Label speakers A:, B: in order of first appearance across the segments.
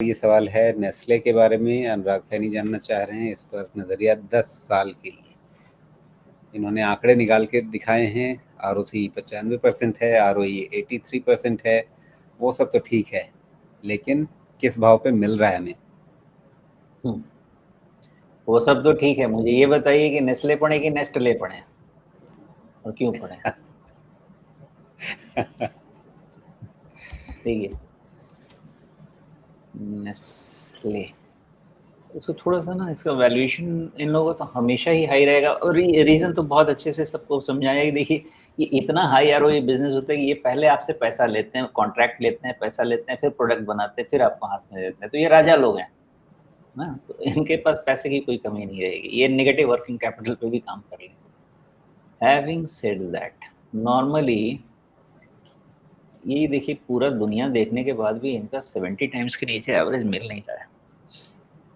A: ये सवाल है नेस्ले के बारे में। अनुराग सैनी जानना चाह रहे हैं इस पर नजरिया 10 साल के लिए। इन्होंने आंकड़े निकाल के दिखाए हैं। आरओसी 95% है, आरओई 83% है। वो सब तो ठीक है, लेकिन किस भाव पे मिल रहा है हमें?
B: वो सब तो ठीक है, मुझे ये बताइए कि नेस्ले पढ़े कि नेस्टले पढ़े और क्यों पढ़े? ठीक है, नेस्ले, इसको थोड़ा सा ना, इसका वैल्यूएशन इन लोगों का तो हमेशा ही हाई रहेगा। और रीज़न तो बहुत अच्छे से सबको समझाया कि देखिए, ये इतना हाई आरओई बिजनेस होता है कि ये पहले आपसे पैसा लेते हैं, कॉन्ट्रैक्ट लेते हैं, पैसा लेते हैं, फिर प्रोडक्ट बनाते हैं, फिर आपको हाथ में देते हैं। तो ये राजा लोग हैं ना, तो इनके पास पैसे की कोई कमी नहीं रहेगी। ये नेगेटिव वर्किंग कैपिटल पे भी काम कर लेंगे। हैविंग सेड दैट, नॉर्मली ये देखिए, पूरा दुनिया देखने के बाद भी इनका 70 टाइम्स के नीचे एवरेज मिल नहीं रहा है।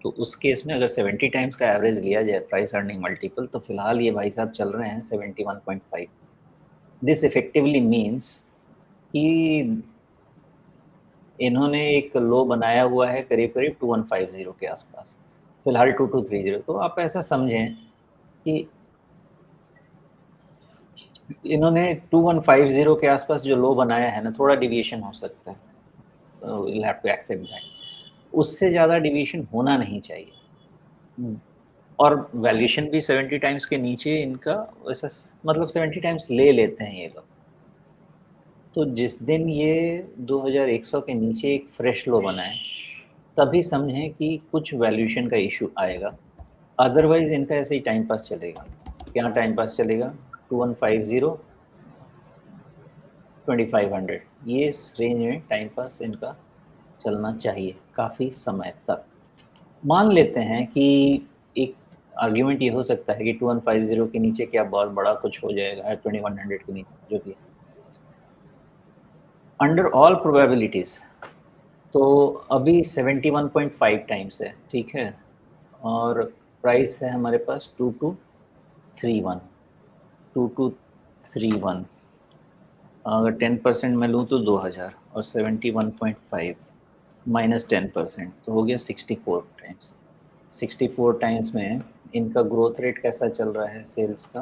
B: तो उस केस में अगर 70 टाइम्स का एवरेज लिया जाए प्राइस अर्निंग मल्टीपल, तो फिलहाल ये भाई साहब चल रहे हैं 71.5। दिस इफेक्टिवली मीन्स कि इन्होंने एक लो बनाया हुआ है करीब करीब 2150 के आसपास, फिलहाल 2230। तो आप ऐसा समझें कि इन्होंने 2150 के आसपास जो लो बनाया है ना, थोड़ा डिविएशन हो सकता है, we'll have to accept that। उससे ज़्यादा डिविएशन होना नहीं चाहिए। और वैल्यूएशन भी 70 टाइम्स के नीचे इनका वैसा, मतलब 70 टाइम्स ले लेते हैं ये लोग। तो जिस दिन ये 2100 के नीचे एक फ्रेश लो बनाए, तभी समझें कि कुछ वैल्यूएशन का इशू आएगा। अदरवाइज इनका ऐसे ही टाइम पास चलेगा। क्या टाइम पास चलेगा? 2150, 2500, ये इस रेंज में टाइम पास इनका चलना चाहिए काफ़ी समय तक। मान लेते हैं कि एक आर्ग्यूमेंट ये हो सकता है कि 2150 के नीचे क्या बहुत बड़ा कुछ हो जाएगा, 2100 के नीचे, जो कि अंडर ऑल प्रोबेबिलिटीज़ तो अभी 71.5 टाइम्स है, ठीक है, और प्राइस है हमारे पास 2231। 2231 अगर 10% मैं लूँ तो 2000, और 71.5 माइनस 10% तो हो गया 64 टाइम्स। 64 टाइम्स में इनका ग्रोथ रेट कैसा चल रहा है सेल्स का?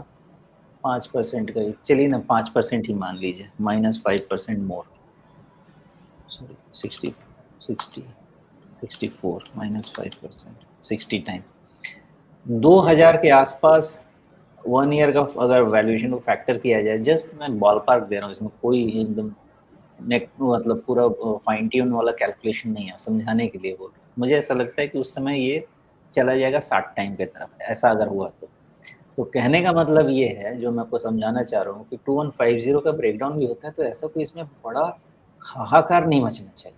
B: 5% का ही, चलिए ना 5% ही मान लीजिए, -5% मोर, सॉरी 64 -5%, 60 टाइम, 2000 के आसपास 1 ईयर का अगर वैल्यूएशन को फैक्टर किया जाए, जस्ट मैं बॉल पार्क दे रहा हूँ, इसमें कोई एकदम नेक मतलब पूरा फाइन ट्यून वाला कैलकुलेशन नहीं है, समझाने के लिए बोल रहा हूँ। मुझे ऐसा लगता है कि उस समय ये चला जाएगा 60 टाइम की तरफ, ऐसा अगर हुआ तो कहने का मतलब ये है, जो मैं आपको समझाना चाह रहा हूँ कि 2150 का ब्रेकडाउन भी होता है, तो ऐसा कोई इसमें बड़ा हाहाकार नहीं मचना चाहिए।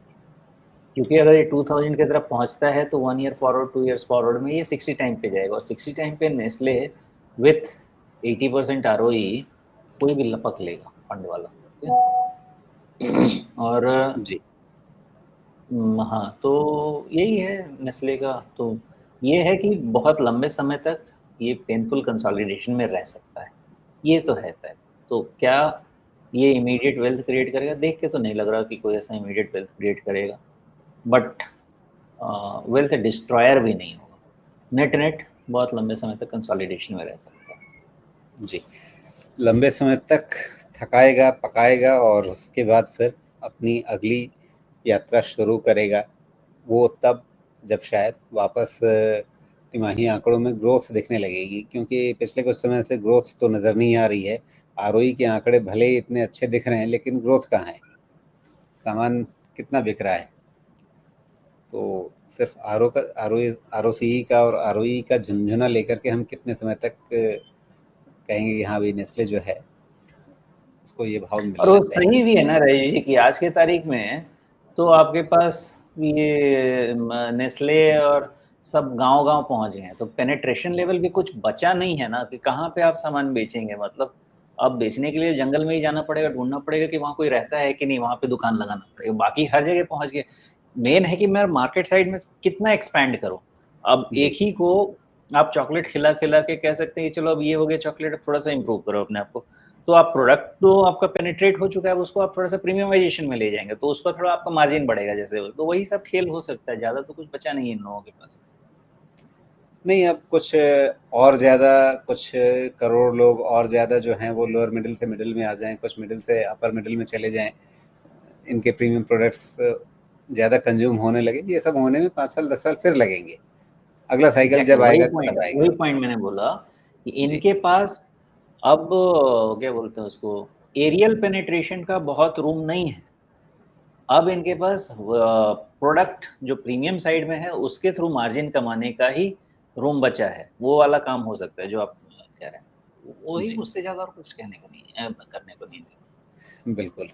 B: क्योंकि अगर ये 2000 की तरफ पहुँचता है तो 1 ईयर फॉरवर्ड, 2 ईयर्स फॉरवर्ड में ये 60 टाइम पे जाएगा, और 60 टाइम पे नेस्ले विथ 80% आरओई कोई भी लपक लेगा फंड वाला। और
A: जी,
B: हाँ, तो यही है नेस्ले का। तो ये है कि बहुत लंबे समय तक ये पेनफुल कंसोलिडेशन में रह सकता है, ये तो है तय। तो क्या ये इमीडिएट वेल्थ क्रिएट करेगा? देख के तो नहीं लग रहा कि कोई ऐसा इमीडिएट वेल्थ क्रिएट करेगा, बट वेल्थ डिस्ट्रॉयर भी नहीं होगा। नेट नेट बहुत लंबे समय तक कंसोलिडेशन में रह सकता है।
A: जी। लंबे समय तक थकाएगा, पकाएगा और उसके बाद फिर अपनी अगली यात्रा शुरू करेगा। वो तब जब शायद वापस तिमाही आंकड़ों में ग्रोथ दिखने लगेगी, क्योंकि पिछले कुछ समय से ग्रोथ तो नज़र नहीं आ रही है। आरओई के आंकड़े भले ही इतने अच्छे दिख रहे हैं, लेकिन ग्रोथ कहाँ है? सामान कितना बिक रहा है? तो सिर्फ आरओसी का और आरओई का झुंझुना लेकर के हम कितने समय तक कहेंगे कि हाँ भाई नेस्ले जो है उसको ये भाव
B: और
A: मिलना
B: वो
A: चाहिए?
B: सही भी है ना राजेश जी, कि आज के तारीख में तो आपके पास ये नेस्ले और सब गांव-गांव पहुंच गए हैं, तो पेनिट्रेशन लेवल भी कुछ बचा नहीं है ना, कि कहाँ पे आप सामान बेचेंगे। मतलब अब बेचने के लिए जंगल में ही जाना पड़ेगा, ढूंढना पड़ेगा कि वहाँ कोई रहता है कि नहीं, वहाँ पे दुकान लगाना पड़ेगा। बाकी हर जगह पहुंच गए। मेन है कि मैं मार्केट साइड में कितना एक्सपैंड करूँ। अब
A: जी,
B: एक ही को आप चॉकलेट खिला खिला के कह सकते हैं कि चलो अब ये हो गया चॉकलेट, अब थोड़ा सा इम्प्रूव करो अपने आप को। तो आप प्रोडक्ट तो आपका पेनिट्रेट हो चुका है, अब उसको आप थोड़ा-सा प्रीमियमाइज़ेशन में ले जाएँगे, तो उसका थोड़ा आपका मार्जिन बढ़ेगा जैसे, तो वही सब खेल हो सकता है, ज़्यादा तो कुछ बचा नहीं है इन लोगों के पास।
A: नहीं, अब कुछ और ज़्यादा कुछ करोड़ लोग और ज़्यादा जो हैं वो लोअर मिडिल से मिडिल में आ जाएँ, कुछ मिडिल से अपर मिडिल में चले जाएँ। इनके प्रीमियम प्रोडक्ट्स ज़्यादा कंज़्यूम होने लगे, ये सब होने में 5 साल 10 साल फिर लगेंगे। अगला साइकिल
B: एग्ज़ैक्टली
A: जब आएगा तब
B: वही
A: आएगा।
B: पॉइंट मैंने बोला कि
A: जी,
B: इनके पास अब क्या बोलते हैं उसको, एरियल पेनिट्रेशन का बहुत रूम नहीं है। अब इनके पास प्रोडक्ट जो प्रीमियम साइड में है, उसके थ्रू मार्जिन कमाने का ही रूम बचा है। वो वाला काम हो सकता है जो आप कह रहे हैं। वही,
A: जी,
B: उससे ज़्यादा और कुछ कहने को नहीं है करने को नहीं है इनके पास।
A: बिल्कुल।